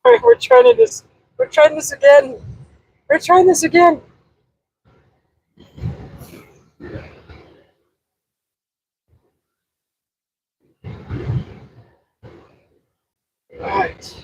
All right, we're trying this. We're trying this again. We're trying this again. All right.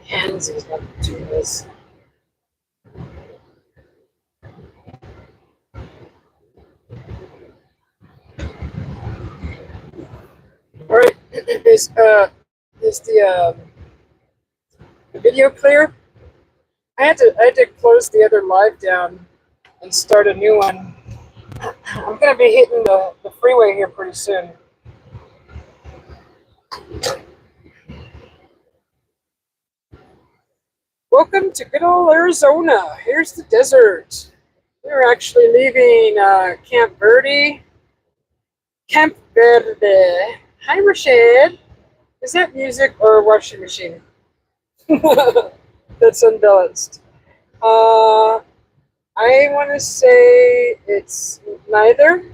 Hansy's not doing this. All right. Is the video clear? I had to close the other live down and start a new one. I'm gonna be hitting the freeway here pretty soon. Welcome to good old Arizona. Here's the desert. We're actually leaving Camp Verde. Camp Verde. Hi, Rashad. Is that music or a washing machine? That's unbalanced. I want to say it's neither.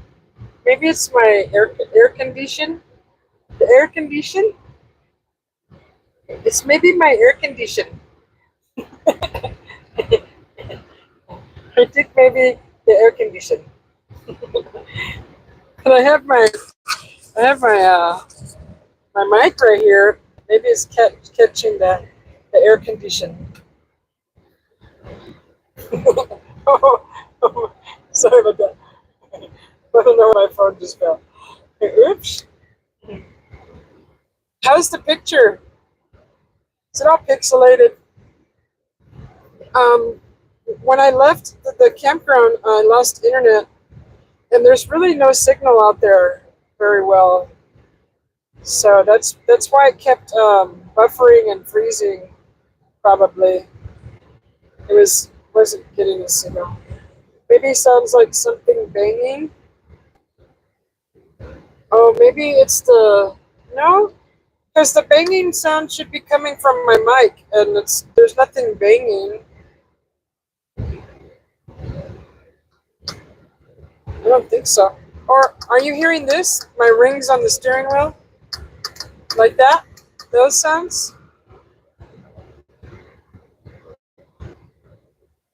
Maybe it's my air condition. The air condition. It's maybe my air condition. I think maybe the air condition. And I have my mic right here. Maybe it's catching the air condition. Oh, sorry about that. I don't know where my phone just fell. Oops. How's the picture? Is it all pixelated? Um, when I left the campground, I lost internet, and there's really no signal out there very well. So that's why it kept buffering and freezing. Probably wasn't getting a signal. Maybe it sounds like something banging. Oh, maybe it's the no, because the banging sound should be coming from my mic, and there's nothing banging. I don't think so. Or are you hearing this? My rings on the steering wheel, like that? Those sounds.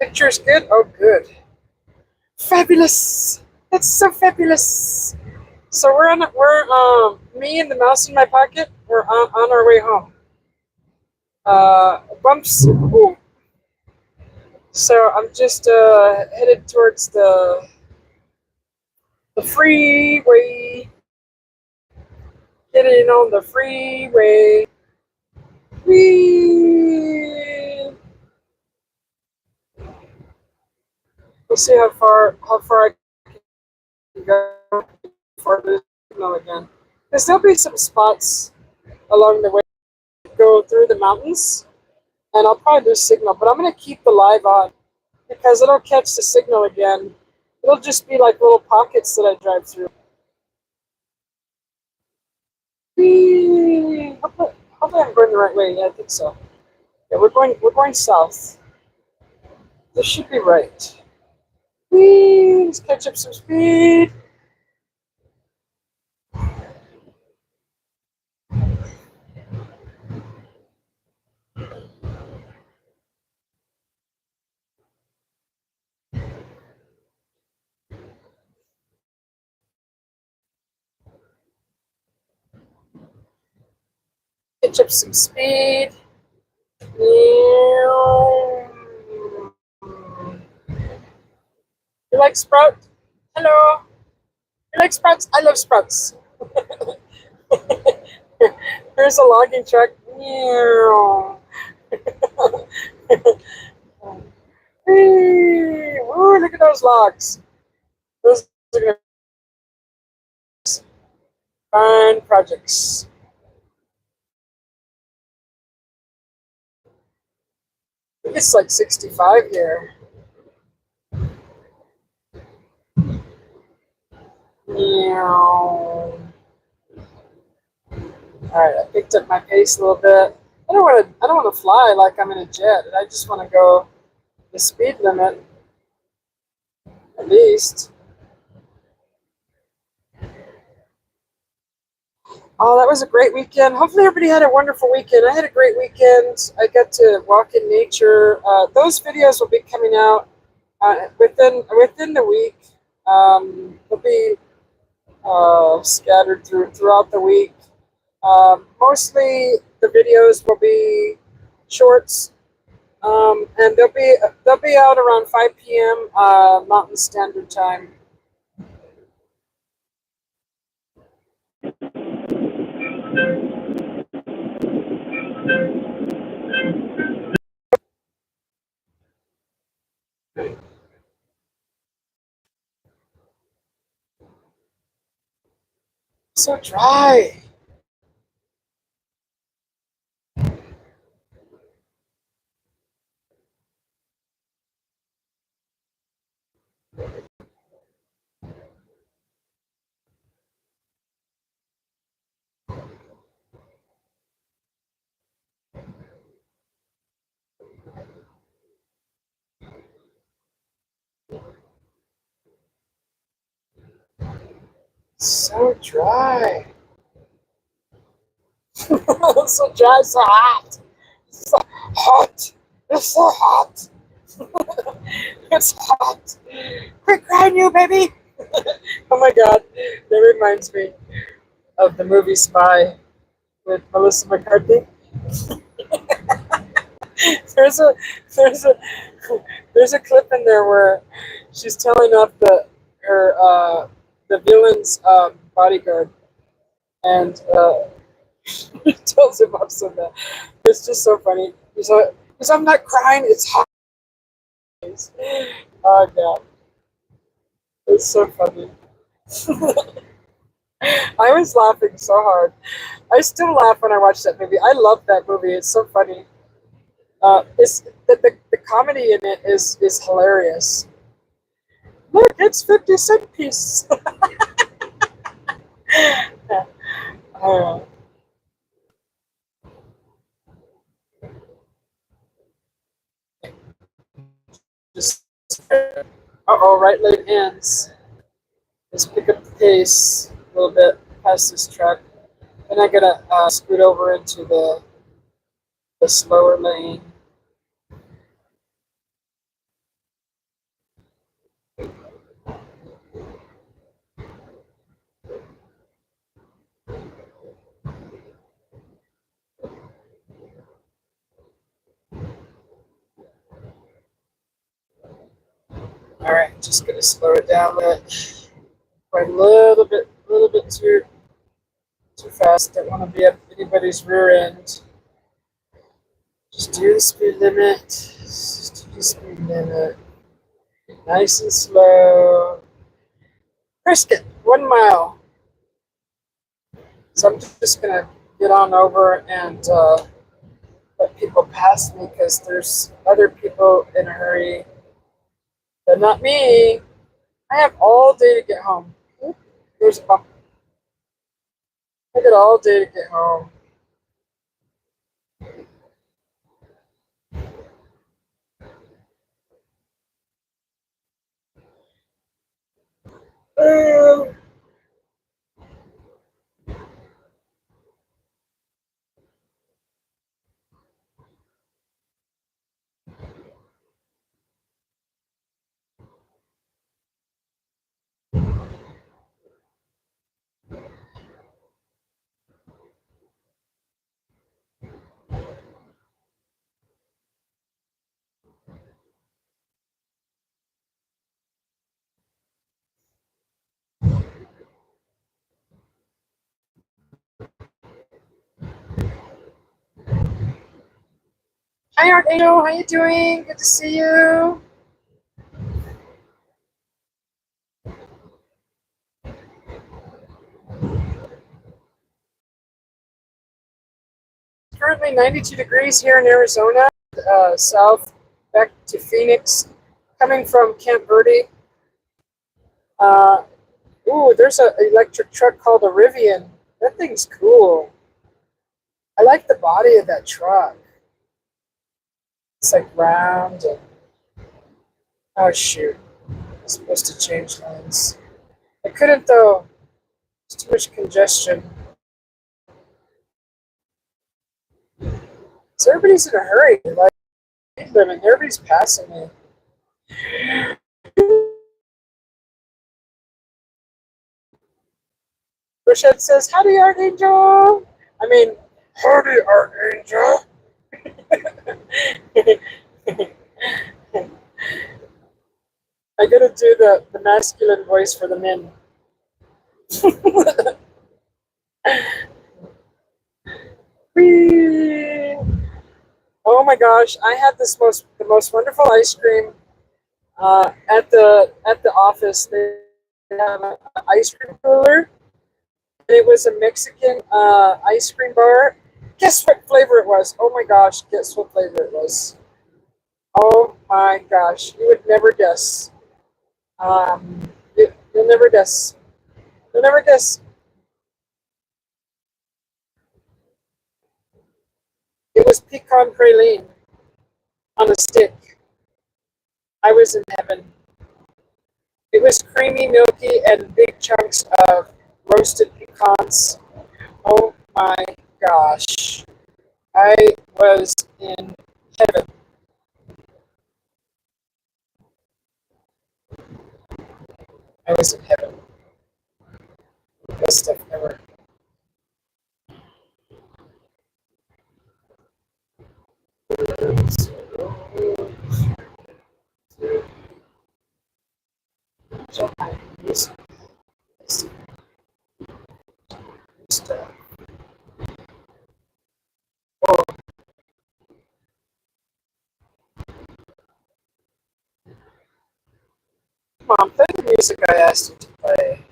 Picture's good. Oh, good. Fabulous. That's so fabulous. So we're me and the mouse in my pocket. We're on our way home. Bumps. Ooh. So I'm just headed towards the freeway. Getting on the freeway. Whee! We'll see how far I can go before the signal again. There'll be some spots along the way go through the mountains, and I'll probably lose signal. But I'm gonna keep the live on because it'll catch the signal again. It'll just be like little pockets that I drive through. Whee! Hopefully I'm going the right way. Yeah, I think so. Yeah, we're going south. This should be right. Whee! Let's catch up some speed. Catch up some speed. You like Sprout? Hello. You like Sprouts? I love Sprouts. There's a logging truck. Meow. Whee! Ooh, look at those logs. Those are gonna be fun projects. I think it's like 65 here. Meow. All right, I picked up my pace a little bit. I don't want to. I don't want to fly like I'm in a jet. I just want to go the speed limit at least. Oh, that was a great weekend. Hopefully, everybody had a wonderful weekend. I had a great weekend. I got to walk in nature. Those videos will be coming out within the week. They'll be scattered throughout the week. Mostly, the videos will be shorts, and they'll be out around 5 p.m. Mountain Standard Time. So dry. So dry. So dry, so hot. So hot. It's so hot. It's hot. Quit crying, you baby. Oh my god. That reminds me of the movie Spy with Melissa McCarthy. There's a there's a there's a clip in there where she's telling off the villain's bodyguard, and he tells him off so bad. It's just so funny. He's I'm not crying. It's hot. Oh god, it's so funny. I was laughing so hard. I still laugh when I watch that movie. I love that movie. It's so funny. It's the comedy in it is hilarious. Look, it's 50 cent piece. uh, just oh, right leg ends. Let's pick up the pace a little bit past this truck. Then I gotta scoot over into the slower lane. All right, just gonna slow it down a bit. Quite a little bit too fast. Don't want to be at anybody's rear end. Just do the speed limit. Just do the speed limit. Nice and slow. Frisk it. 1 mile. So I'm just gonna get on over and let people pass me because there's other people in a hurry, but not me. I have all day to get home. There's a bump. I got all day to get home. Um, Hi, Archangel. How you doing? Good to see you. Currently 92 degrees here in Arizona, south back to Phoenix, coming from Camp Verde. Uh, ooh, there's an electric truck called a Rivian. That thing's cool. I like the body of that truck. It's like round and oh shoot, I'm supposed to change lanes. I couldn't though. It's too much congestion. So everybody's in a hurry. Like everybody's passing me. Rochette says, "Howdy, Archangel." I mean, howdy, Archangel. I gotta do the masculine voice for the men. Whee! Oh my gosh, I had the most wonderful ice cream at the office. They have an ice cream cooler, and it was a Mexican ice cream bar. Guess what flavor it was? Oh my gosh, guess what flavor it was? Oh my gosh, you would never guess. You'll never guess. You'll never guess. It was pecan praline on a stick. I was in heaven. It was creamy, milky, and big chunks of roasted pecans. Oh my gosh. I was in heaven. I was in heaven. Best stuff ever. Mom, play the music I asked you to play.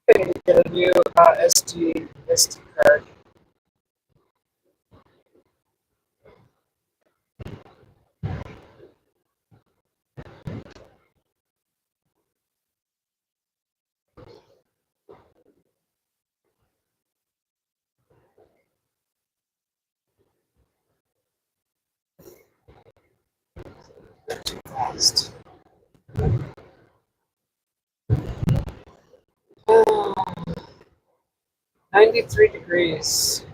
I need to get a new SD card. Too fast. 93 degrees.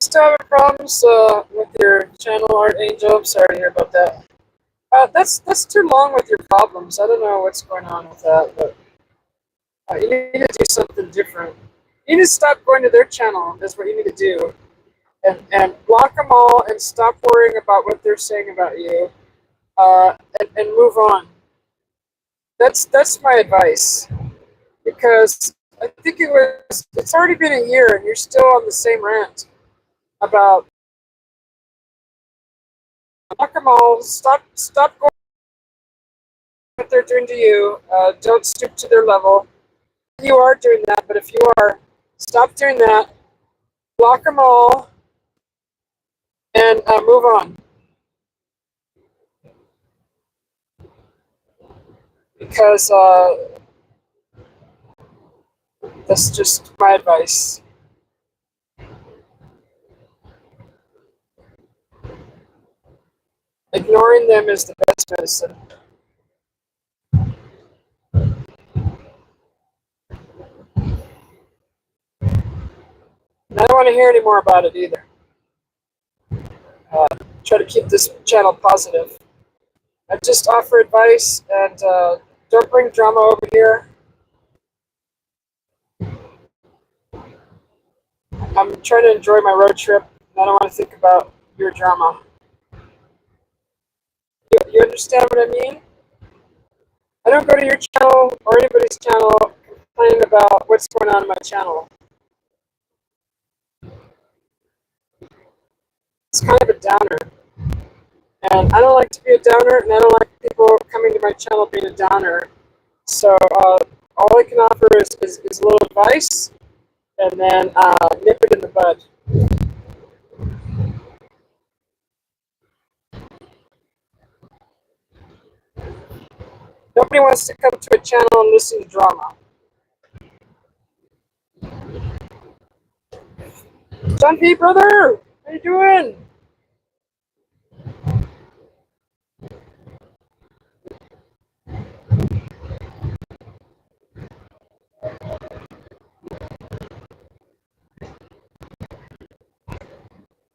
Still having problems with your channel, Art Angel? I'm sorry to hear about that. That's too long with your problems. I don't know what's going on with that, but you need to do something different. You need to stop going to their channel. That's what you need to do, and block them all, and stop worrying about what they're saying about you, and move on. That's my advice, because I think it's already been a year, and you're still on the same rant about block them all. Stop going what they're doing to you. Don't stoop to their level. You are doing that, but if you are, stop doing that. Block them all and move on. Because that's just my advice. Ignoring them is the best medicine. And I don't want to hear any more about it either. Uh, Try to keep this channel positive. I just offer advice, and don't bring drama over here. I'm trying to enjoy my road trip, and I don't want to think about your drama. You understand what I mean? I don't go to your channel or anybody's channel complaining about what's going on in my channel. It's kind of a downer. And I don't like to be a downer, and I don't like people coming to my channel being a downer. So all I can offer is a little advice, and then nip it in the bud. Nobody wants to come to a channel and listen to drama. John P. Brother, how you doing?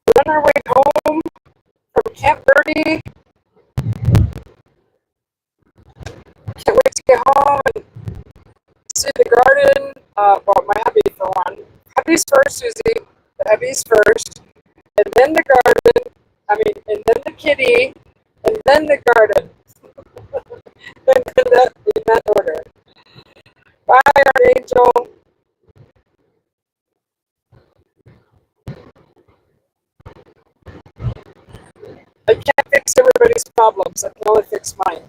We're on our way home from Camp Birdie. Can't wait to get home and see the garden. Well, my hubby for one. Hubby's first, Susie. The hubby's first, and then the garden. And then the kitty, and then the garden. In that order. Bye, Archangel. I can't fix everybody's problems. I can only fix mine.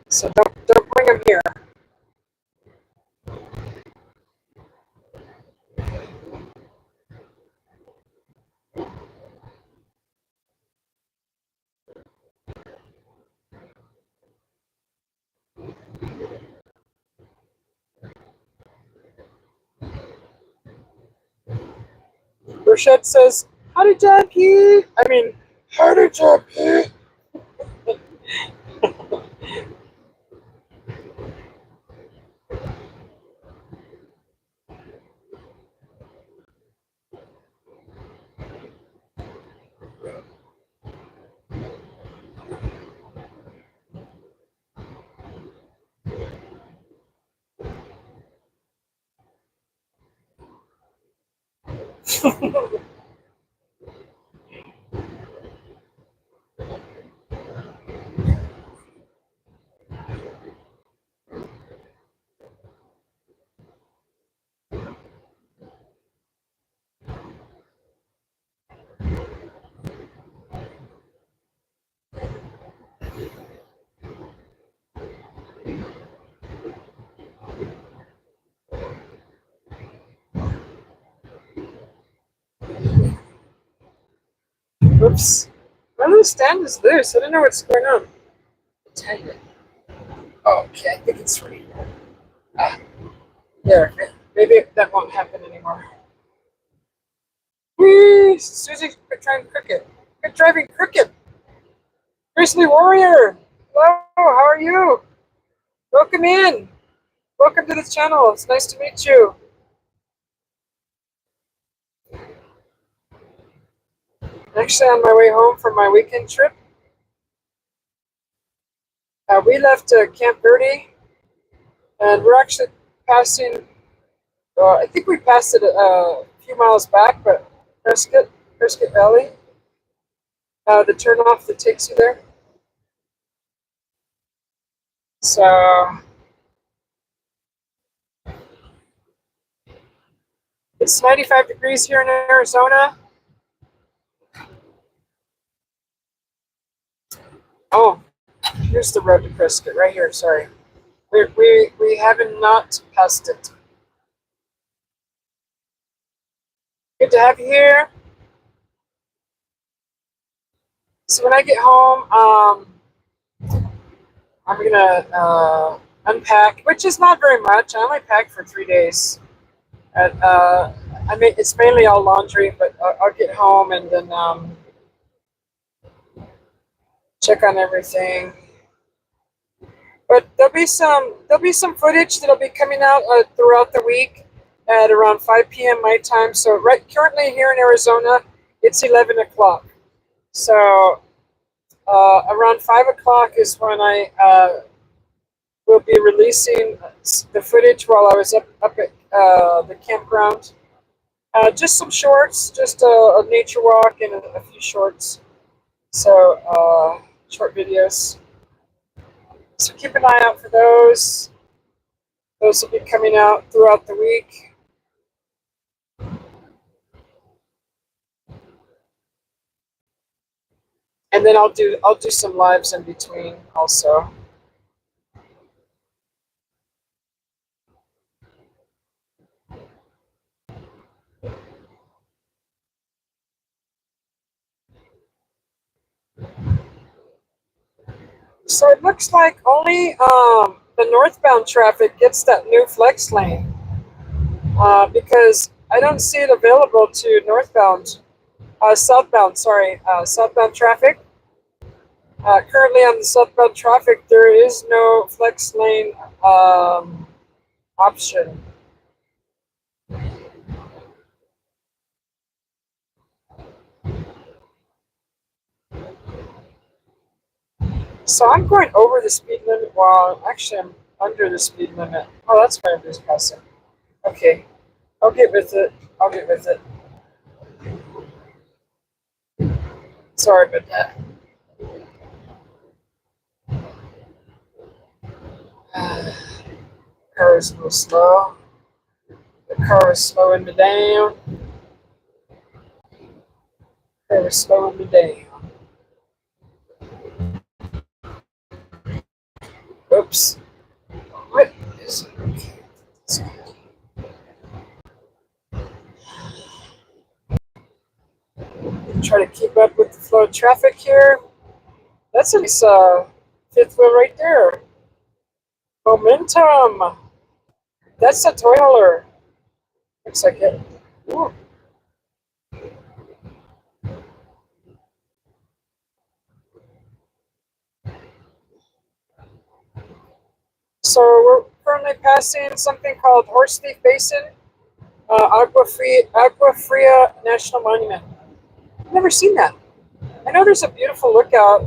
So don't bring them here. Rochette says, "Howdy, John P." Howdy, John P. Oops. My little stand is loose. I don't know what's going on. Tighten it. Oh, okay, I think it's free. Ah, there. Maybe that won't happen anymore. Whee! Susie, quit driving crooked. Quit driving crooked. Grizzly Warrior. Hello, how are you? Welcome in. Welcome to the channel. It's nice to meet you. Actually, on my way home from my weekend trip, we left Camp Verde, and we're actually passing. I think we passed it a few miles back, but Prescott, Prescott Valley, the turnoff that takes you there. So it's 95 degrees here in Arizona. Oh, here's the road to Prescott, right here. Sorry, we haven't not passed it. Good to have you here. So when I get home, I'm gonna unpack, which is not very much. I only packed for 3 days. And, I mean, it's mainly all laundry, but I'll get home and then check on everything. But there'll be some footage that'll be coming out throughout the week at around 5 p.m. my time. So right currently here in Arizona, it's 11 o'clock. So around 5 o'clock is when I will be releasing the footage while I was up at the campground. Just some shorts, just a nature walk and a few shorts. So short videos. So keep an eye out for those. Those will be coming out throughout the week. And then I'll do some lives in between also. So it looks like only the northbound traffic gets that new flex lane because I don't see it available to southbound. Sorry, southbound traffic. Currently on the southbound traffic, there is no flex lane option. So I'm going over the speed limit while actually I'm under the speed limit. Oh, that's why I'm just passing. Okay, I'll get with it. I'll get with it. Sorry about that. Car is a little slow. The car is slowing me down. Car is slowing me down. Oops. What is it? Okay. Try to keep up with the flow of traffic here. That's a nice fifth wheel right there. Momentum. That's a toy hauler. Looks like it. Ooh. So we're currently passing something called Horse Thief Basin, Agua Fria National Monument. I've never seen that. I know there's a beautiful lookout.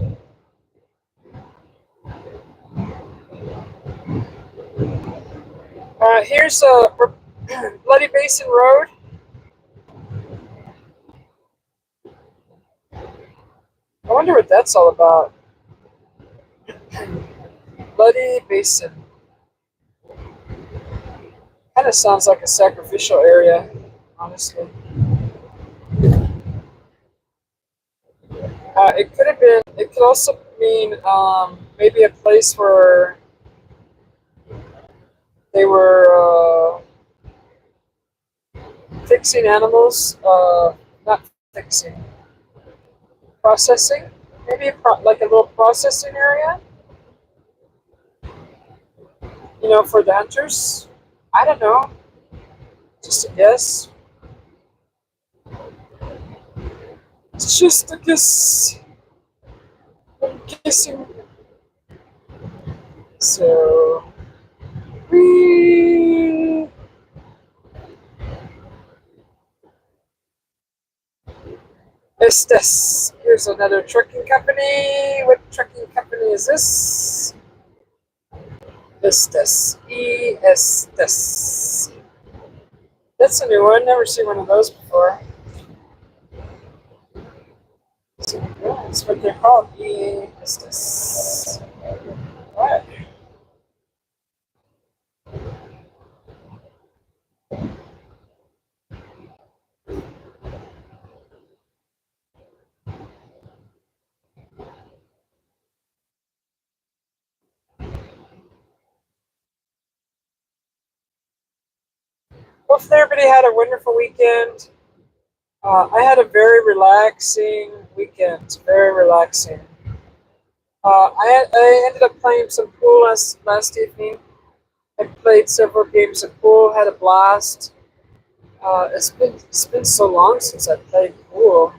Here's Bloody Basin Road. I wonder what that's all about. Bloody Basin. Kind of sounds like a sacrificial area, honestly. It could have been. It could also mean maybe a place where they were fixing animals. Not fixing, processing. Maybe like a little processing area. For the hunters. I don't know. Just a guess. It's just a guess. I'm guessing. So we. Estes. Here's another trucking company. What trucking company is this? Estes. Estes. That's a new one. Never seen one of those before. So, yeah, that's what they're called. Estes. Right. Hopefully, everybody had a wonderful weekend. I had a very relaxing weekend. Very relaxing. I ended up playing some pool last evening. I played several games of pool. Had a blast. It's been so long since I played pool.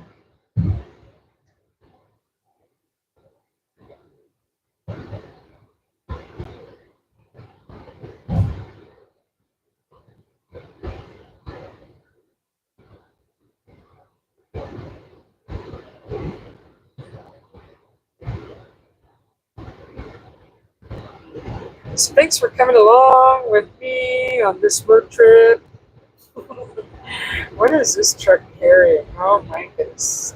So thanks for coming along with me on this road trip. What is this truck carrying? Oh my goodness!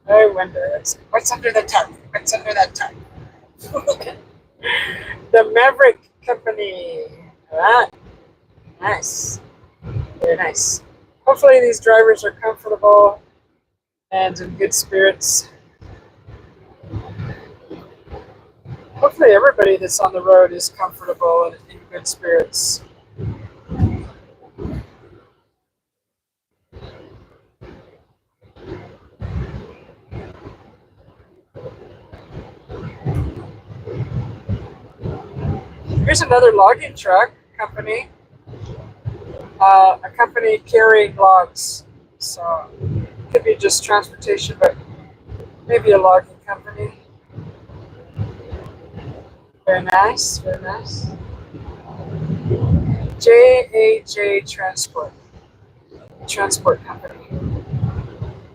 I wonder what's under the tarp. What's under that tarp? The Maverick Company. Ah, nice. Very nice. Hopefully these drivers are comfortable and in good spirits. Hopefully everybody that's on the road is comfortable and in good spirits. Here's another logging truck company, a company carrying logs. So it could be just transportation, but maybe a logging company. Very nice, very nice. JAJ Transport Company.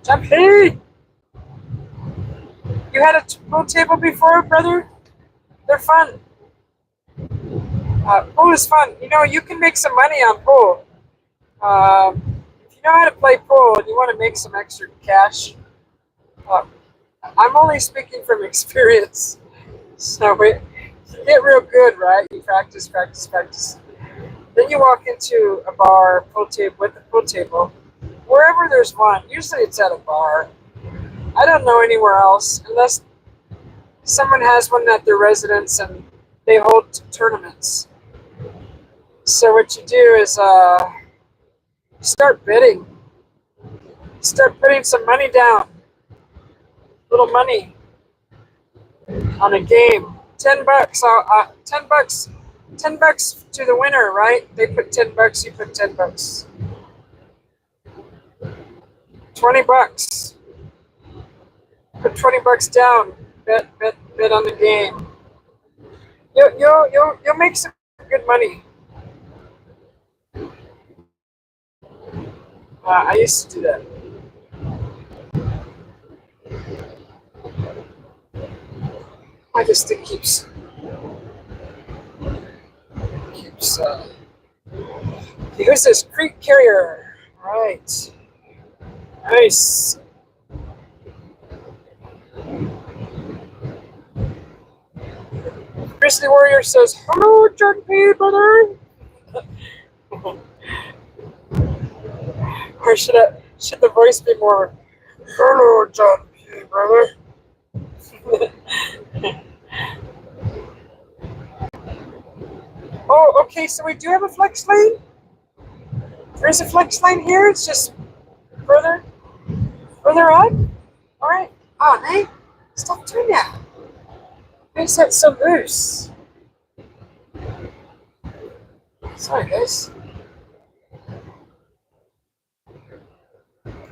Jumpy! You had a pool table before, brother? They're fun. Pool is fun. You know, you can make some money on pool. If you know how to play pool and you want to make some extra cash, uh, I'm only speaking from experience. So you get real good, right? You practice, practice, practice. Then you walk into a bar, pool table with a pool table, wherever there's one. Usually it's at a bar. I don't know anywhere else unless someone has one at their residence and they hold tournaments. So what you do is start bidding, start putting some money down, little money on a game. $10. 10 bucks. $10 to the winner, right? They put $10. You put $10. $20. Put $20 down. Bet on the game. You'll make some good money. I used to do that. I just it keeps. Here's this creek carrier. Right. Nice. Grizzly Warrior says, "Hello, John P. brother." Or should the voice be more, "Hello, John P. brother"? Oh, okay. So we do have a flex lane. There's a flex lane here. It's just further on. All right. Oh, Nate, stop doing that. Makes that so loose. Sorry, guys.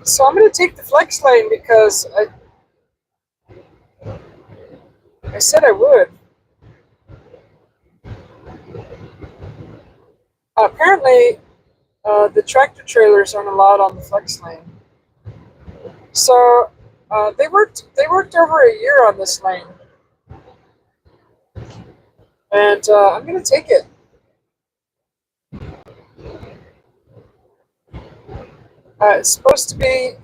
So I'm gonna take the flex lane because I said I would. Apparently, the tractor trailers aren't allowed on the flex lane. So they worked over a year on this lane, and I'm gonna take it. It's supposed to be,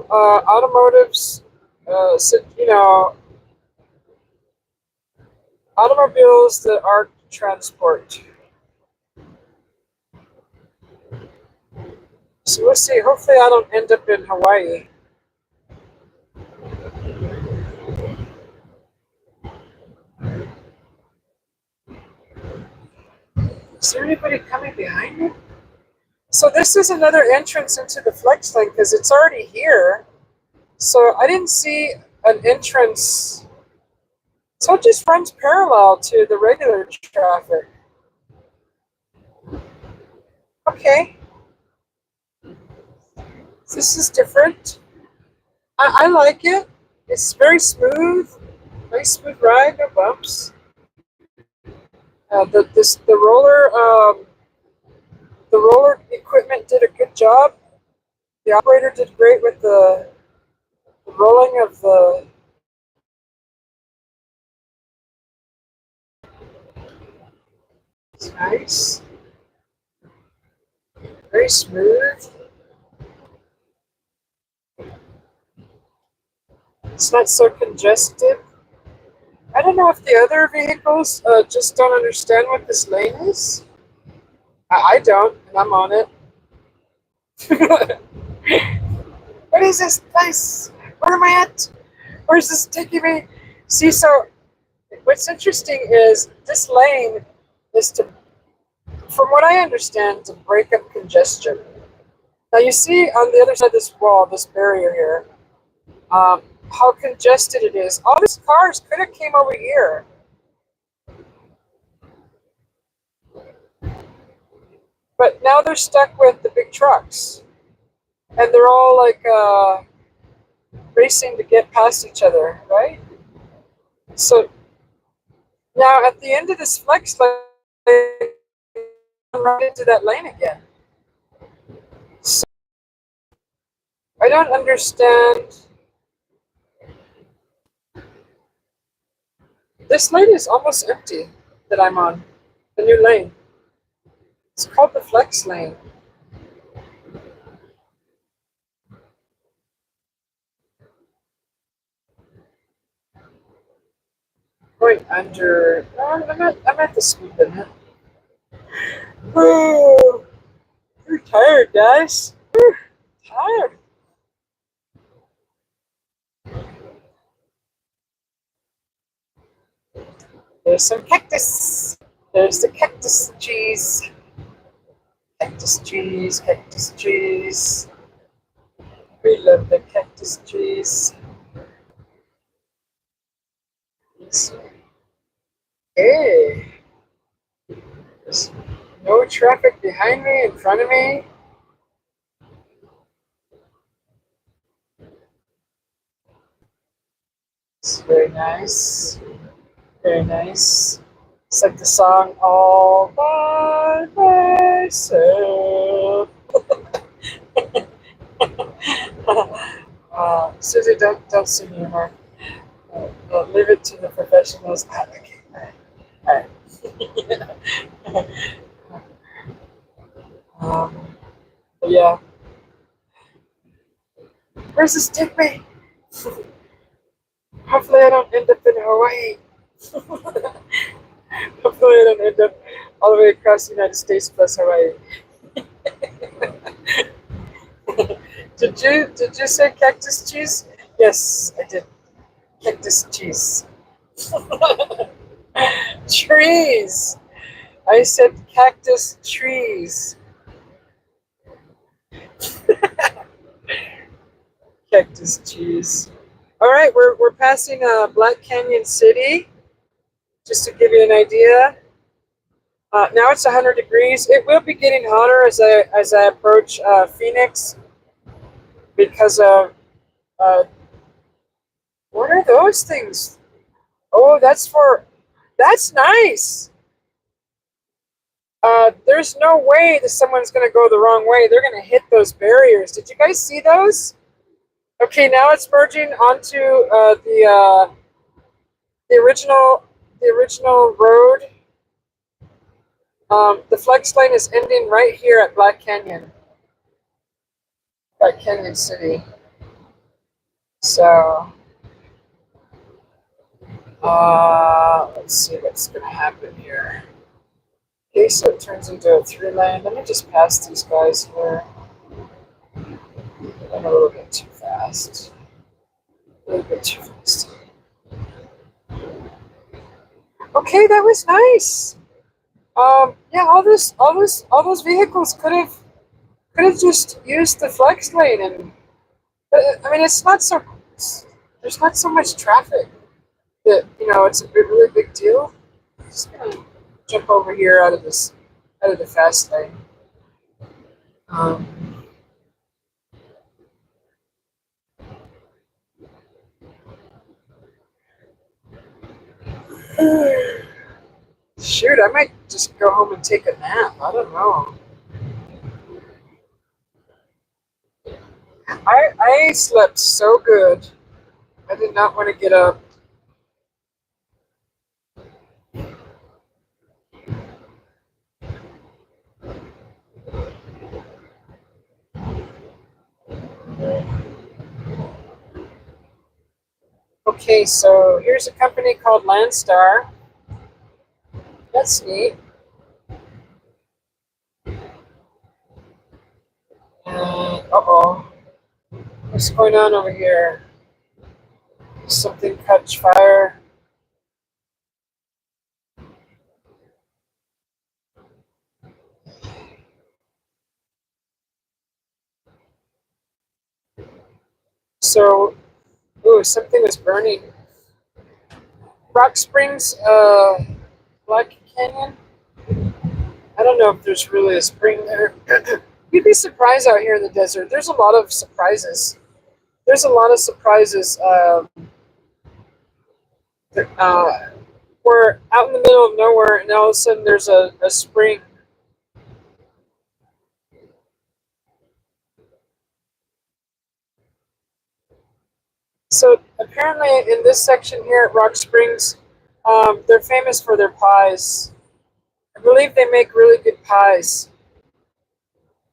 automotives, so, automobiles that are transport. So we'll see. Hopefully, I don't end up in Hawaii. Is there anybody coming behind me? So this is another entrance into the flex lane because it's already here. So I didn't see an entrance. So it just runs parallel to the regular traffic. Okay, this is different. I like it. It's very smooth. Nice smooth ride, no bumps. The roller equipment did a good job. The operator did great with the rolling of the. It's nice, very smooth. It's not so congested. I don't know if the other vehicles just don't understand what this lane is. I don't, and I'm on it. What is this place? Where am I at? Where's this taking me? See, so what's interesting is this lane is to, from what I understand, to break up congestion. Now you see on the other side of this wall, this barrier here, how congested it is. All these cars could have came over here, but now they're stuck with the big trucks, and they're all like racing to get past each other, right? So now at the end of this flex lane, I'm right into that lane again. So I don't understand. This lane is almost empty that I'm on. The new lane. It's called the flex lane. Going under. No, I'm at the speed limit. Oh, you're tired, guys. Tired. There's some cactus. There's the cactus cheese. Cactus cheese, cactus cheese. We love the cactus cheese. Hey, there's no traffic behind me, in front of me. It's very nice. Very nice. It's like the song All by Myself. Susie, don't sing anymore. Leave it to the professionals. Okay. All right. Yeah. Where's this take me? Hopefully I don't end up in Hawaii. Hopefully I don't end up all the way across the United States plus Hawaii. Did you say cactus cheese? Yes, I did. Cactus cheese. Trees. I said cactus trees. Cactus cheese. All right, we're passing Black Canyon City. Just to give you an idea. Now it's 100 degrees. It will be getting hotter as I approach Phoenix because of what are those things? Oh, that's nice. There's no way that someone's going to go the wrong way. They're going to hit those barriers. Did you guys see those? Okay, now it's merging onto the original road. The flex lane is ending right here at Black Canyon City. So let's see what's going to happen here. Okay, so it turns into a 3-lane. Let me just pass these guys here. I'm a little bit too fast. A little bit too fast. Okay, that was nice. Yeah, all those vehicles could have just used the flex lane, and I mean, it's not so. There's not so much traffic that it's a really big deal. Just gonna jump over here out of the fast lane. Um, Shoot, I might just go home and take a nap. I don't know. I slept so good. I did not want to get up. Okay, so here's a company called Landstar. That's neat. Uh-oh. What's going on over here? Something catch fire. So, ooh, something was burning. Rock Springs, Black Canyon. I don't know if there's really a spring there. You'd be surprised out here in the desert. There's a lot of surprises. There's a lot of surprises. Uh, we're out in the middle of nowhere, and all of a sudden there's a spring. So apparently, in this section here at Rock Springs, they're famous for their pies. I believe they make really good pies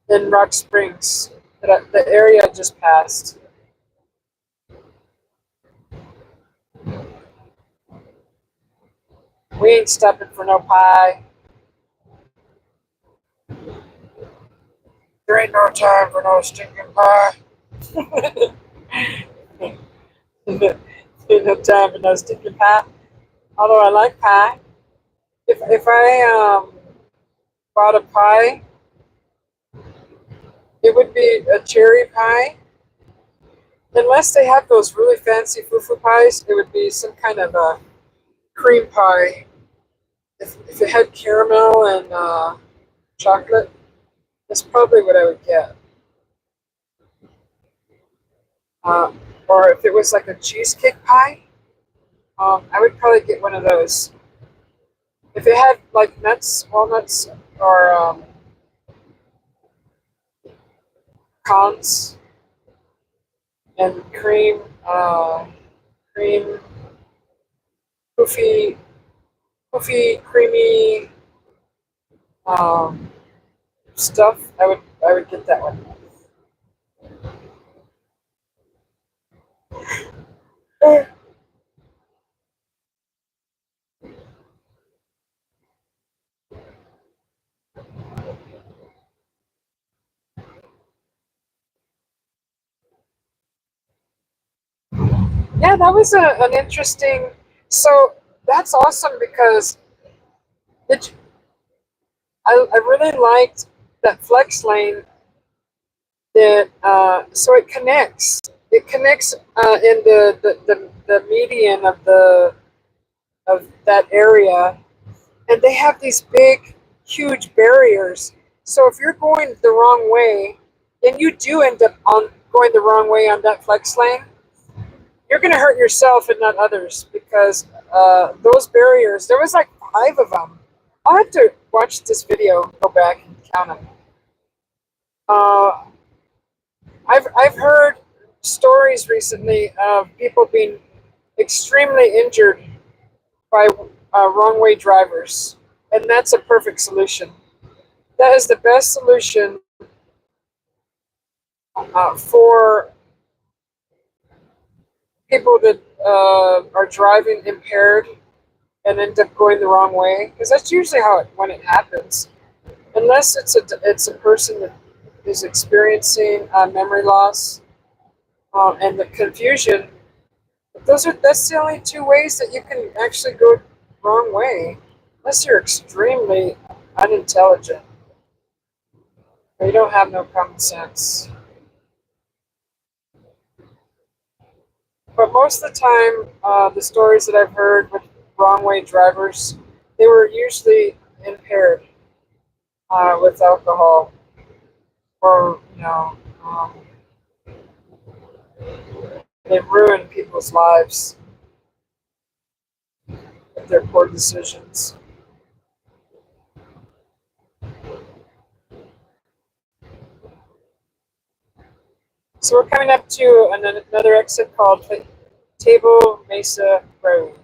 in Rock Springs. The area I just passed. We ain't stopping for no pie. There ain't no time for no stinking pie. Ain't no time for no stinking pie. Although I like pie. If I bought a pie, it would be a cherry pie. Unless they have those really fancy fufu pies, it would be some kind of a cream pie. If it had caramel and chocolate, that's probably what I would get. Uh, or if it was like a cheesecake pie, I would probably get one of those. If it had like nuts, walnuts, or pecans and cream, poofy, creamy um, stuff, I would get that one. Yeah, that was an interesting. So that's awesome because it, I really liked that flex lane that so it connects. It connects in the median of that area, and they have these big, huge barriers. So if you're going the wrong way, and you do end up on going the wrong way on that flex lane, you're going to hurt yourself and not others because those barriers. There was like 5 of them. I'll have to watch this video, go back and count them. Uh, I've heard stories recently of people being extremely injured by wrong way drivers, and that's a perfect solution. That is the best solution for people that are driving impaired and end up going the wrong way, because that's usually how when it happens. Unless it's a person that is experiencing memory loss and the confusion. That's the only two ways that you can actually go the wrong way, unless you're extremely unintelligent or you don't have no common sense. But most of the time, the stories that I've heard with wrong way drivers, they were usually impaired with alcohol, or they ruin people's lives with their poor decisions. So we're coming up to another exit called Table Mesa Road.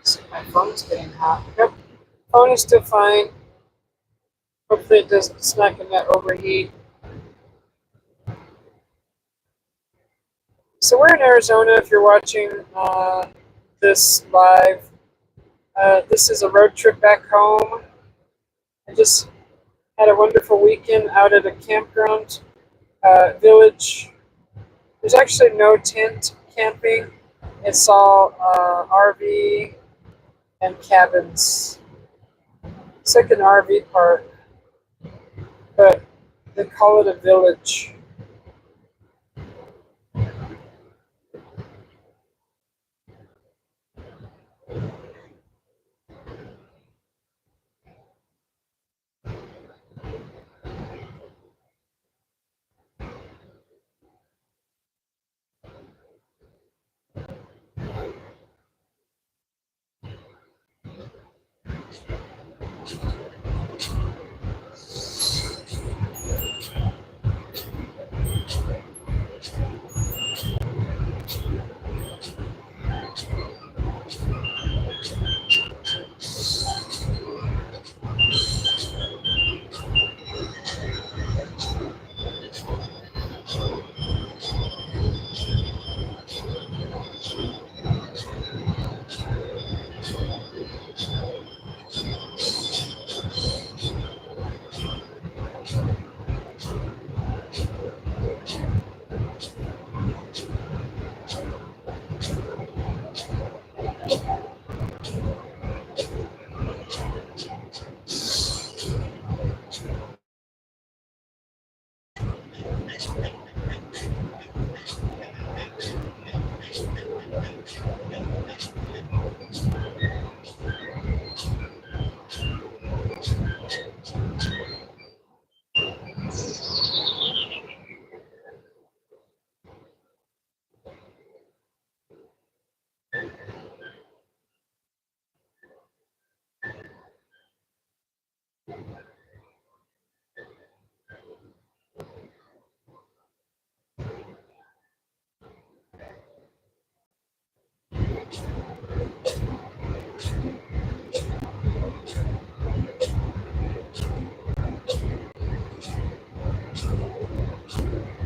So my phone's getting hot. Yep, phone is still fine. Hopefully it's not going to overheat. So we're in Arizona. If you're watching this live, this is a road trip back home. I just had a wonderful weekend out at a campground village. There's actually no tent camping. It's all RV and cabins. It's like an RV park, but they call it a village.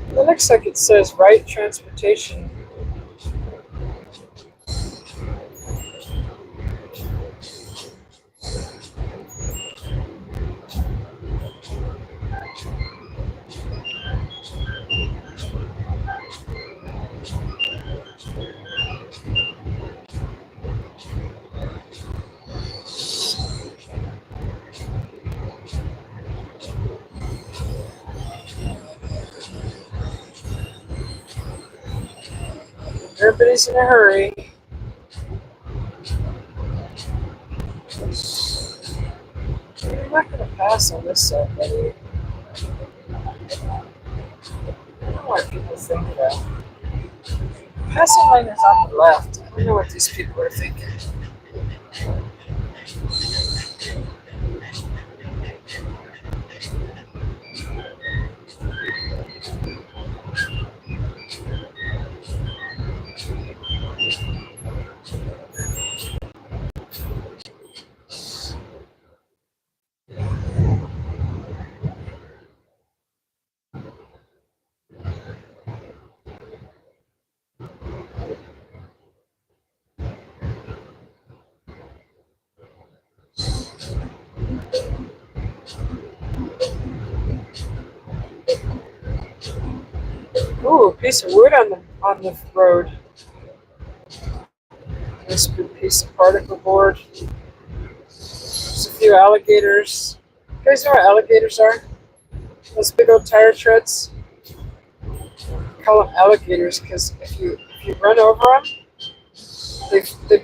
It looks like it says right transportation. Everybody's in a hurry. You're not going to pass on this side, buddy. I don't know why people think that. Passing lane is on the left. I don't know what these people are thinking. Ooh, a piece of wood on the road. Nice big piece of particle board. There's a few alligators. You guys know what alligators are? Those big old tire treads. I call them alligators because if you run over them, they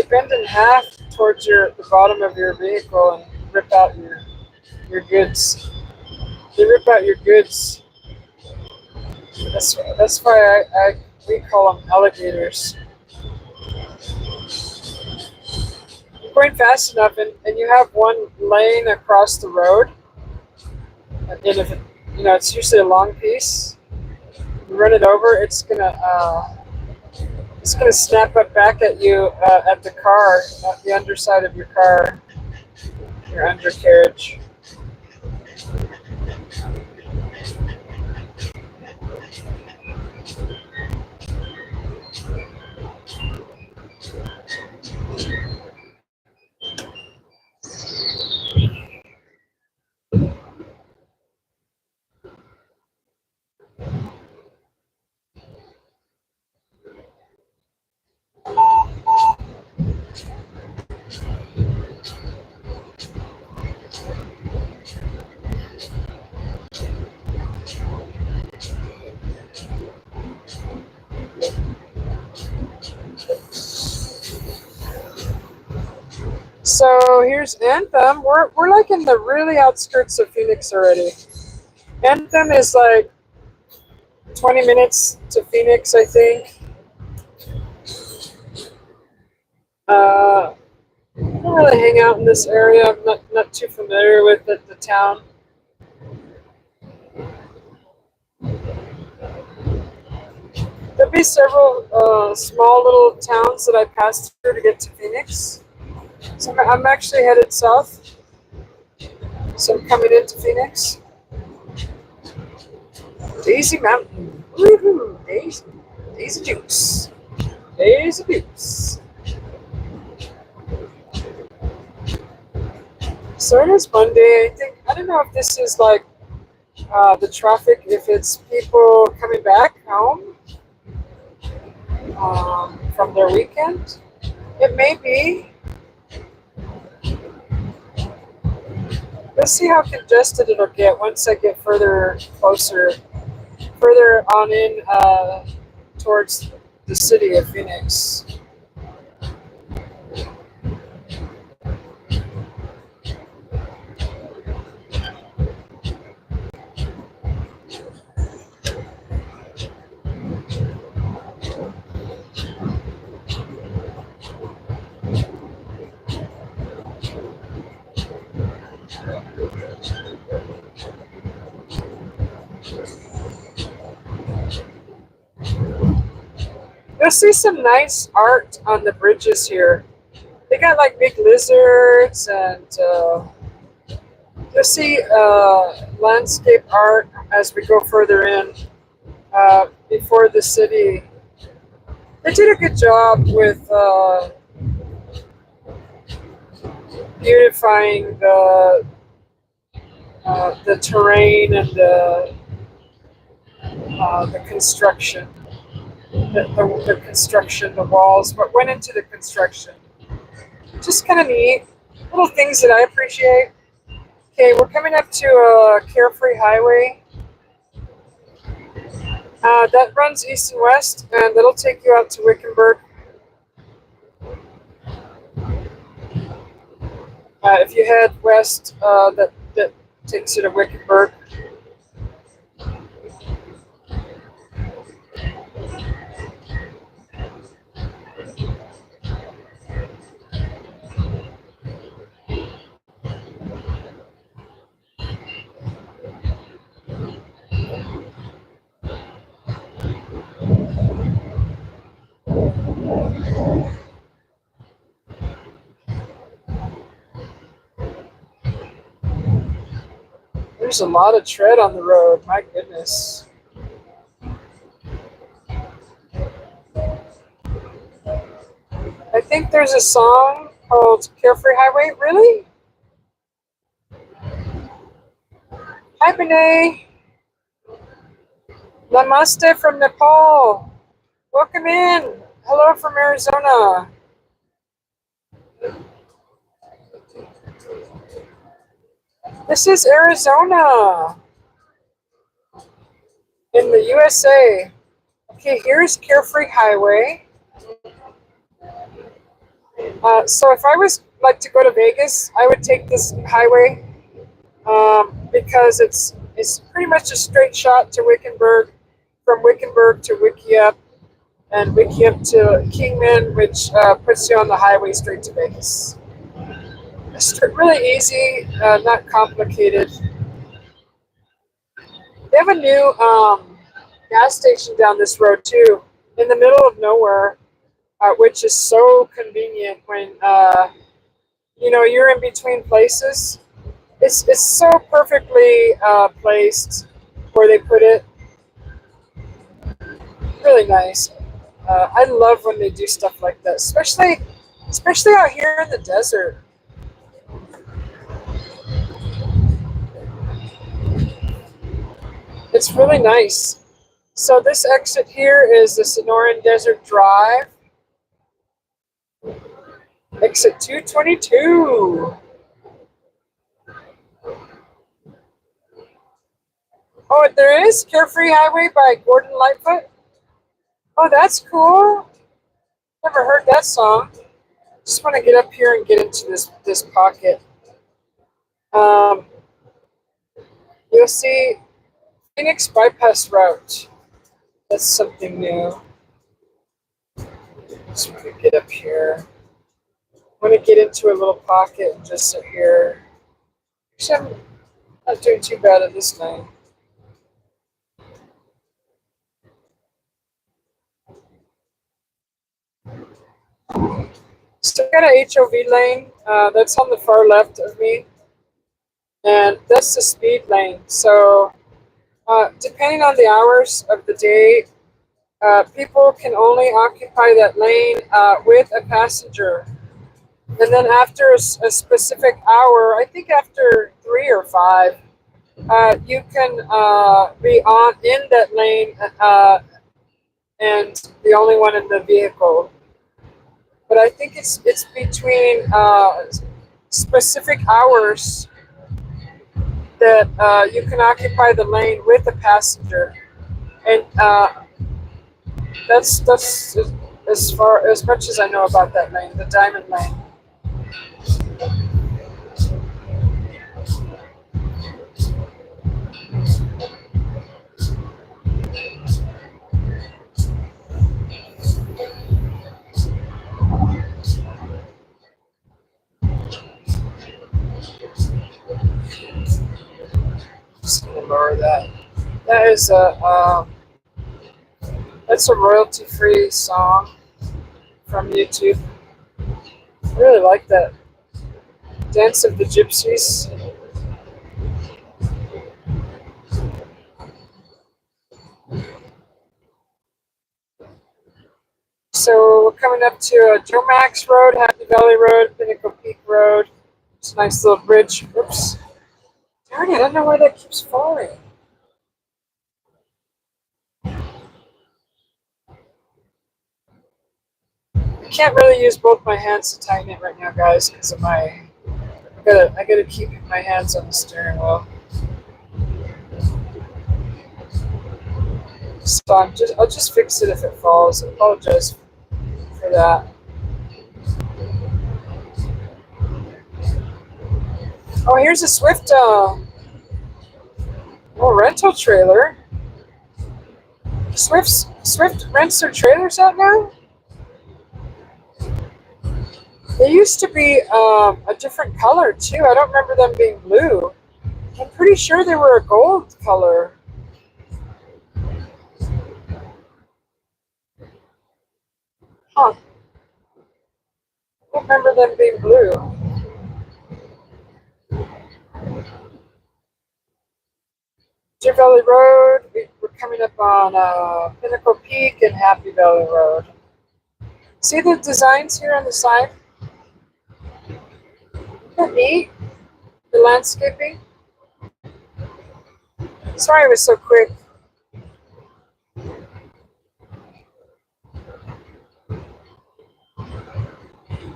bend in half towards the bottom of your vehicle and rip out your goods. They rip out your goods. That's why we call them alligators. You're going fast enough, and you have one lane across the road, and if it's usually a long piece. You run it over, it's gonna snap up back at you at the car, at the underside of your car, your undercarriage. So here's Anthem. We're like in the really outskirts of Phoenix already. Anthem is like 20 minutes to Phoenix, I think. I don't really hang out in this area. I'm not too familiar with the town. There'll be several small little towns that I passed through to get to Phoenix. So I'm actually headed south. So I'm coming into Phoenix. Daisy Mountain. Woohoo! Daisy Juice. Daisy Juice. So it is Monday. I don't know if this is like the traffic, if it's people coming back home from their weekend. It may be. Let's see how congested it'll get once I get further on in towards the city of Phoenix. You'll see some nice art on the bridges here. They got like big lizards, and you'll see landscape art as we go further in before the city. They did a good job with beautifying the terrain and the construction. The construction, the walls, what went into the construction. Just kind of neat. Little things that I appreciate. Okay, we're coming up to a Carefree Highway. That runs east and west, and that'll take you out to Wickenburg. If you head west, that takes you to Wickenburg. There's a lot of tread on the road. My goodness. I think there's a song called Carefree Highway. Really? Hi, Benay. Namaste from Nepal. Welcome in. Hello from Arizona. This is Arizona in the USA. Okay, here's Carefree Highway. So if I was like to go to Vegas, I would take this highway because it's pretty much a straight shot to Wickenburg, from Wickenburg to Wickiup, and Wickiup to Kingman, which puts you on the highway straight to Vegas. It's really easy, not complicated. They have a new gas station down this road too, in the middle of nowhere, which is so convenient when you're in between places. It's so perfectly placed where they put it. Really nice. I love when they do stuff like that, especially out here in the desert. It's really nice. So this exit here is the Sonoran Desert Drive, exit 222. Oh, there is Carefree Highway by Gordon Lightfoot. Oh, that's cool. Never heard that song. Just want to get up here and get into this pocket. Um, you'll see Phoenix Bypass Route. That's something new. Just want to get up here. I want to get into a little pocket and just sit here. Actually, I'm not doing too bad at this lane. Still got a HOV lane. That's on the far left of me. And that's the speed lane. So depending on the hours of the day, people can only occupy that lane with a passenger. And then after a specific hour, I think after 3 or 5, you can be in that lane and the only one in the vehicle. But I think it's between specific hours that you can occupy the lane with a passenger, and that's as much as I know about that lane, the Diamond Lane. Just gonna lower that. That is that's a royalty-free song from YouTube. I really like that. Dance of the Gypsies. So we're coming up to Joe Max Road, Happy Valley Road, Pinnacle Peak Road. It's a nice little bridge. Oops. Darn it, I don't know why that keeps falling. I can't really use both my hands to tighten it right now, guys, because of I gotta keep my hands on the steering wheel. So I'll just fix it if it falls. I apologize for that. Oh, here's a Swift rental trailer. Swift rents their trailers out now? They used to be a different color too. I don't remember them being blue. I'm pretty sure they were a gold color. Huh. remember them being blue. Deer Valley Road. We're coming up on Pinnacle Peak and Happy Valley Road. See the designs here on the side? Isn't that neat? The landscaping. Sorry I was so quick.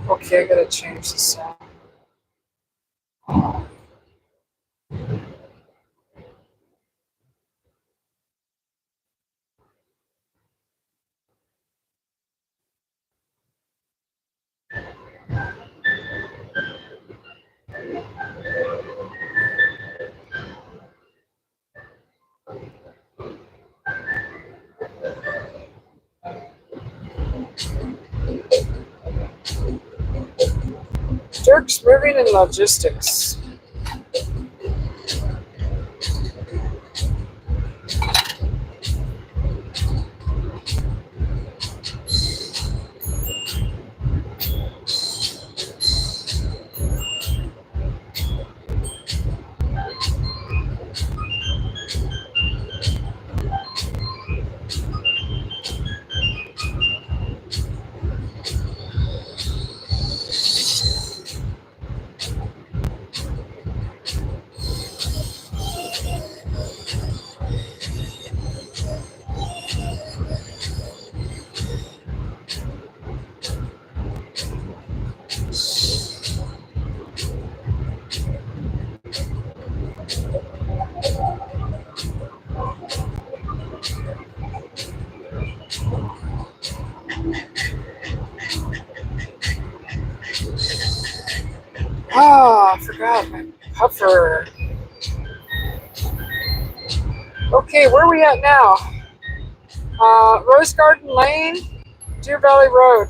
Okay, I gotta change the sound. Dirk's Moving and Logistics. Ah, I forgot my puffer. Okay, where are we at now? Rose Garden Lane, Deer Valley Road.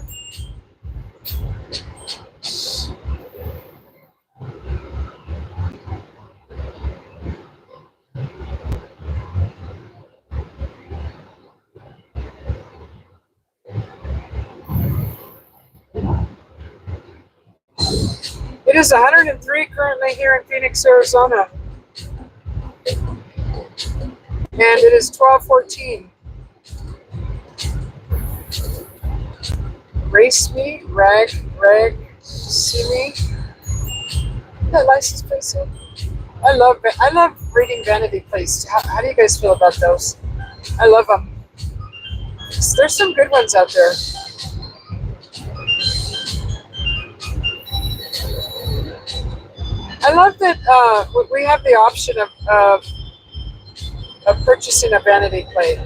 It is 103 currently here in Phoenix, Arizona. And it is 12:14. Race me, rag, see me. That license plate said. I love reading vanity plates. How do you guys feel about those? I love them. There's some good ones out there. I love that we have the option of purchasing a vanity plate.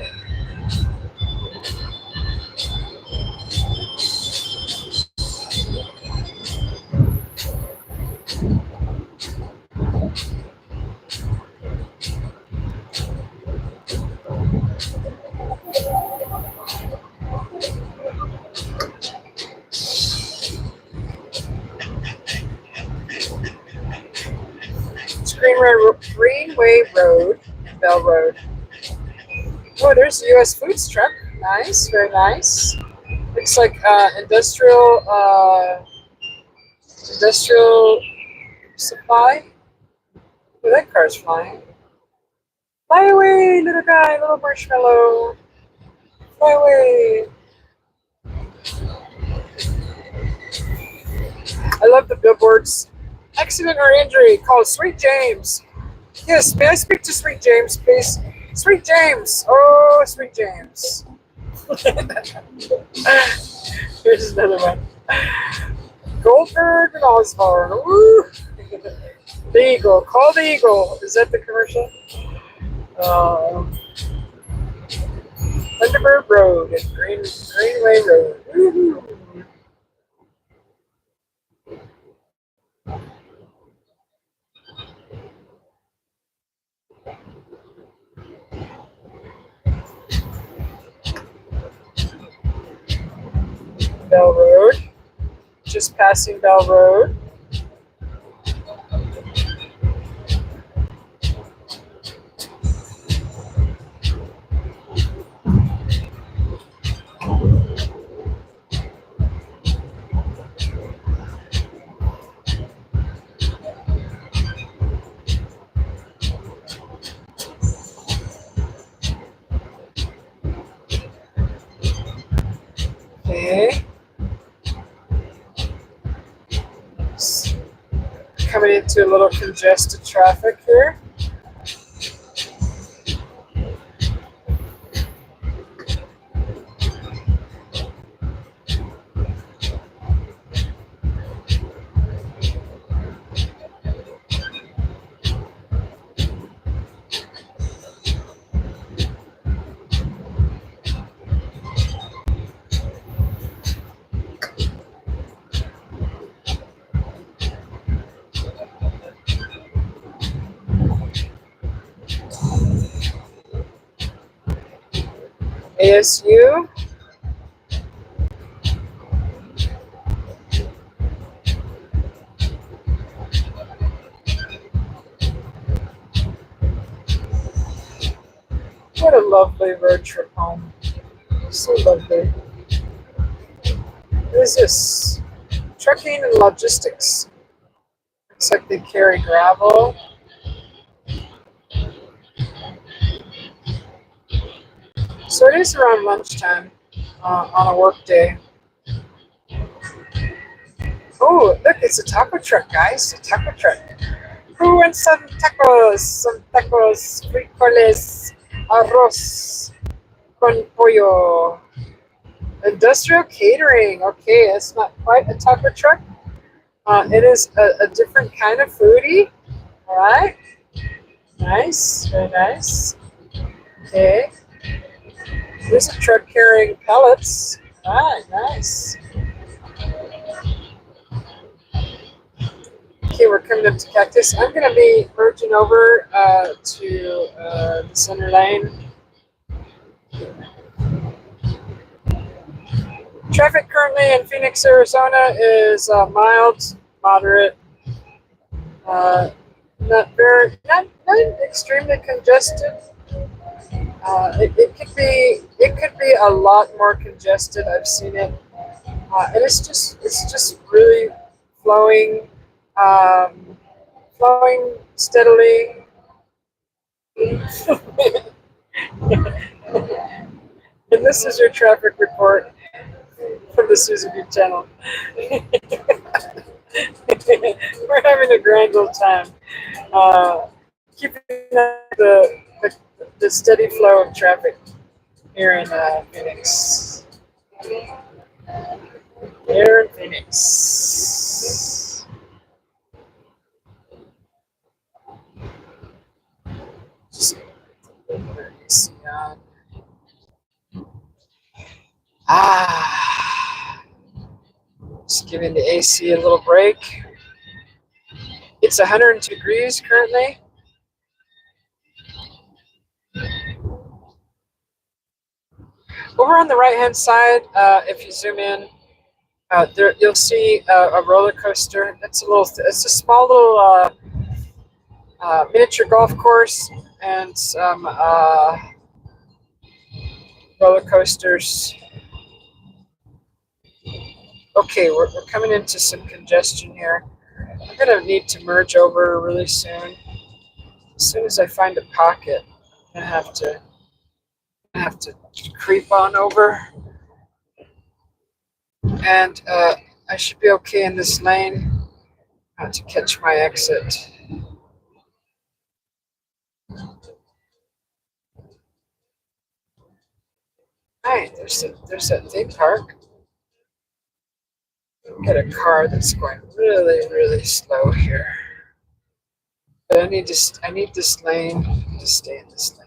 Greenway Road, Bell Road. Oh, there's a U.S. Foods truck. Nice, very nice. Looks like industrial supply. Oh, that car's flying. Fly away, little guy, little marshmallow. Fly away. I love the billboards. Accident or injury, call Sweet James. Yes, may I speak to Sweet James, please? Sweet James. Oh, Sweet James. Here's another one. Goldberg and Osborne. Woo! The Eagle. Call the Eagle. Is that the commercial? Thunderbird Road and Greenway Road. Woo-hoo. Bell Road. Just passing Bell Road. coming into a little congested traffic here. ASU. What a lovely road trip home. So lovely. What is this? Trucking and logistics. Looks like they carry gravel. So it is around lunchtime on a work day. Oh, look, it's a taco truck, guys. A taco truck. Who wants some tacos? Some tacos, frijoles, arroz con pollo. Industrial catering. Okay, it's not quite a taco truck. It is a different kind of foodie. All right. Nice. Very nice. Okay. There's a truck carrying pellets. All right. Nice. Okay, we're coming up to Cactus. I'm going to be merging over to the center lane. Traffic currently in Phoenix, Arizona is mild, moderate, not extremely congested. It could be a lot more congested. I've seen it, and it's just really flowing, flowing steadily. And this is your traffic report from the Susie channel. We're having a grand old time. Keeping the steady flow of traffic here in Phoenix. Here in Phoenix. Just just giving the AC a little break. It's 102 degrees currently. Over on the right-hand side, if you zoom in, there you'll see a roller coaster. It's a small little miniature golf course and some roller coasters. Okay, we're coming into some congestion here. I'm gonna need to merge over really soon. As soon as I find a pocket, I'm gonna have to creep on over, and I should be okay in this lane to catch my exit. Hi, there's that theme park. Get a car that's going really slow here. But I need this lane to stay in this lane.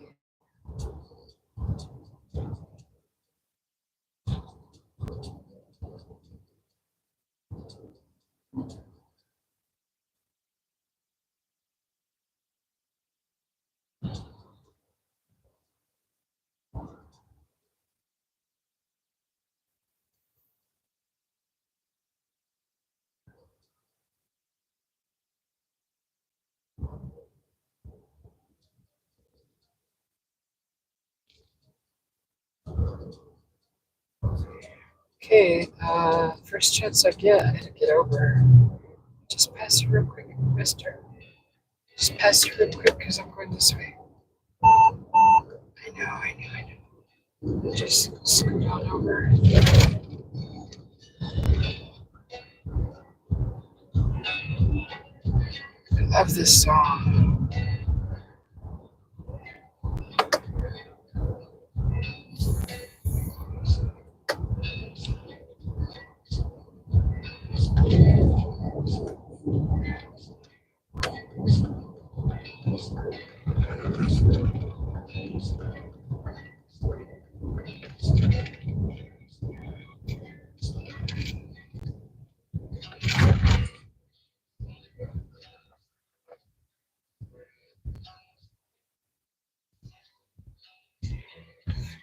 Okay, first chance I get, I gotta get over. Just pass you real quick, mister. Just pass you real quick because I'm going this way. I know. Just scoot on over. of this song.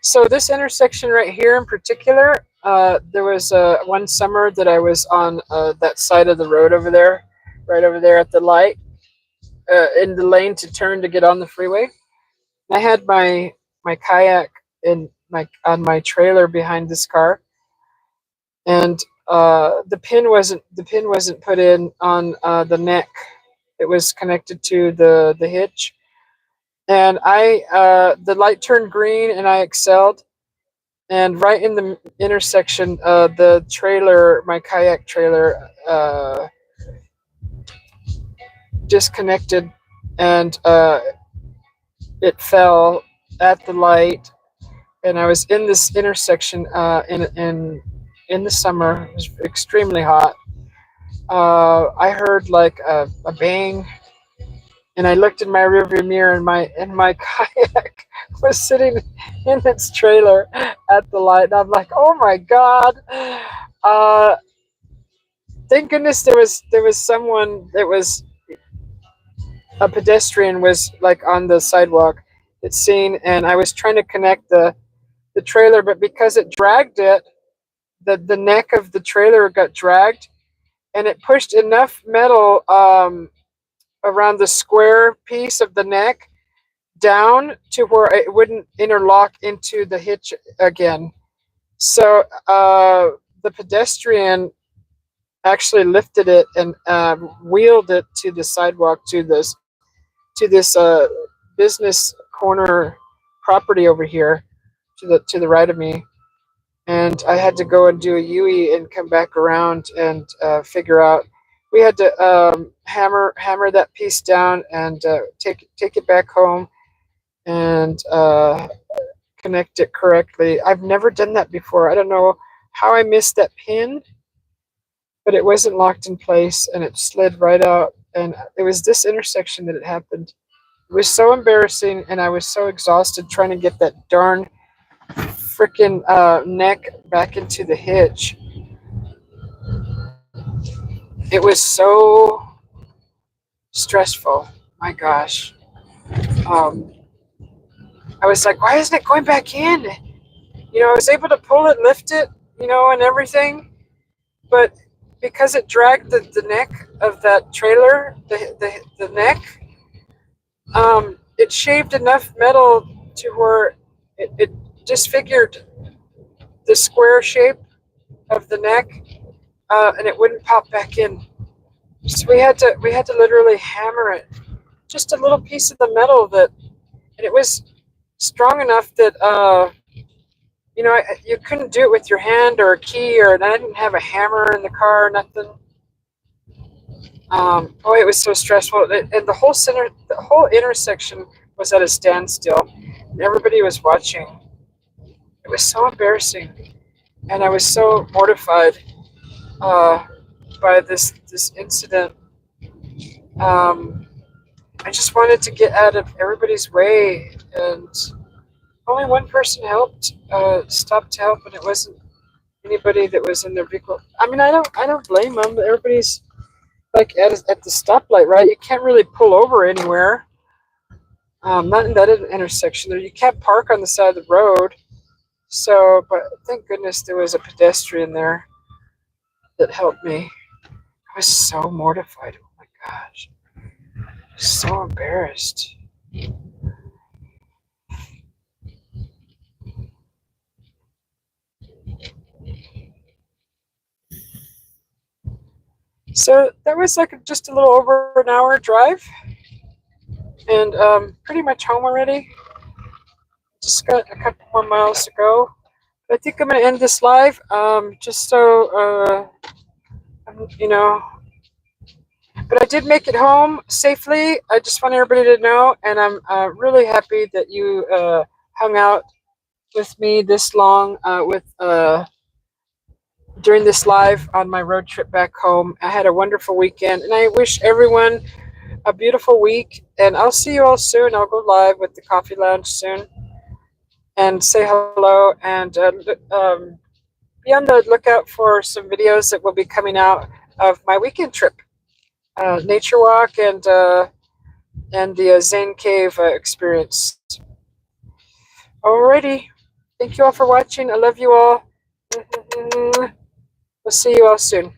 So this intersection right here in particular, there was one summer that I was on that side of the road over there, right over there at the light, in the lane to turn to get on the freeway. I had my kayak in my on my trailer behind this car, and the pin wasn't put in on the neck. It was connected to the hitch, and I the light turned green, and I excelled. And right in the intersection, the trailer, my kayak trailer, disconnected, and it fell at the light. And I was in this intersection in the summer. It was extremely hot. I heard like a bang, and I looked in my rearview mirror, and my kayak was sitting in its trailer at the light, and I'm like, oh my god! Uh, thank goodness there was someone that was a pedestrian was like on the sidewalk. It's seen, and I was trying to connect the trailer, but because it dragged it, the neck of the trailer got dragged, and it pushed enough metal around the square piece of the neck down to where it wouldn't interlock into the hitch again. So the pedestrian actually lifted it and wheeled it to the sidewalk to this business corner property over here to the right of me, and I had to go and do a UE and come back around and figure out. We had to hammer that piece down and take it back home and connect it correctly. I've never done that before. I don't know how I missed that pin, but it wasn't locked in place and it slid right out. And it was this intersection that it happened. It was so embarrassing, and I was so exhausted trying to get that darn freaking neck back into the hitch. It was so stressful. My gosh. Um, I was like, why isn't it going back in? I was able to pull it, lift it, and everything, but because it dragged the neck of that trailer, the neck, it shaved enough metal to where it disfigured the square shape of the neck, and it wouldn't pop back in. So we had to literally hammer it, just a little piece of the metal and it was strong enough that you couldn't do it with your hand or a key, and I didn't have a hammer in the car or nothing. It was so stressful, and the whole intersection was at a standstill, and everybody was watching. It was so embarrassing, and I was so mortified uh, by this incident. Um, I just wanted to get out of everybody's way, and only one person stopped to help, and it wasn't anybody that was in their vehicle. I mean, I don't blame them. Everybody's like at the stoplight, right? You can't really pull over anywhere. Not in that intersection. There, you can't park on the side of the road. So, but thank goodness there was a pedestrian there that helped me. I was so mortified. Oh my gosh, so embarrassed. So that was like just a little over an hour drive, and pretty much home already. Just got a couple more miles to go. I think I'm gonna end this live, just so you know. But I did make it home safely. I just want everybody to know, and I'm really happy that you hung out with me this long with during this live on my road trip back home. I had a wonderful weekend, and I wish everyone a beautiful week. And I'll see you all soon. I'll go live with the Coffee Lounge soon and say hello. And be on the lookout for some videos that will be coming out of my weekend trip, nature walk, and the Zen Cave experience. Alrighty, thank you all for watching. I love you all. We'll see you all soon.